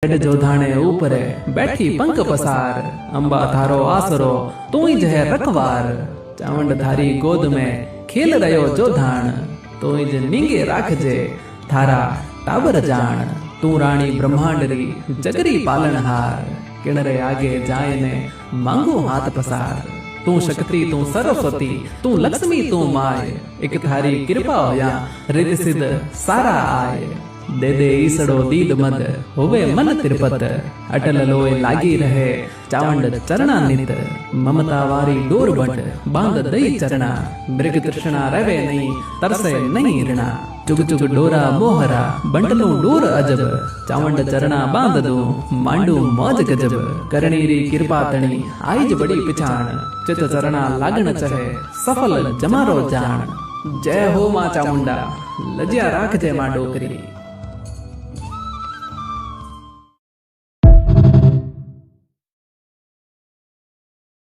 जोधाणे ऊपरे बैठी पंख पसार, अंबा थारो आसरो तू ही जह रखवार। चावंड थारी गोद में खेल रयो जोधाण, तू ही ज नींगे राखजे थारा टाबर जान। तू राणी ब्रह्मांड री जगरी पालनहार, किणरे आगे जाए ने मांगो हाथ पसार। तू शक्ति तू सरस्वती तू लक्ष्मी तू माय, एक थारी कृपा होया रिद सिद्ध सारा आए। दे दे ईसड़ो दीद मद होवे मन तिरपत, अटल लोय लागी रहे चावंड चरणा नित। ममता वारी डोर बट बांध दई चरणा, मृग तृष्णा रवे नहीं तरसे नहीं ऋणा। चुग चुग डोरा मोहरा बंटलू डोर अजब, चावंड चरणा बांध दू मांडू मौज गजब। करणी री कृपा तणी आईज बड़ी पिछाण, चित चरणा लागण चहे सफल जमारो जान। जय हो मां चामुंडा, लज्या राख जय मां डोकरी।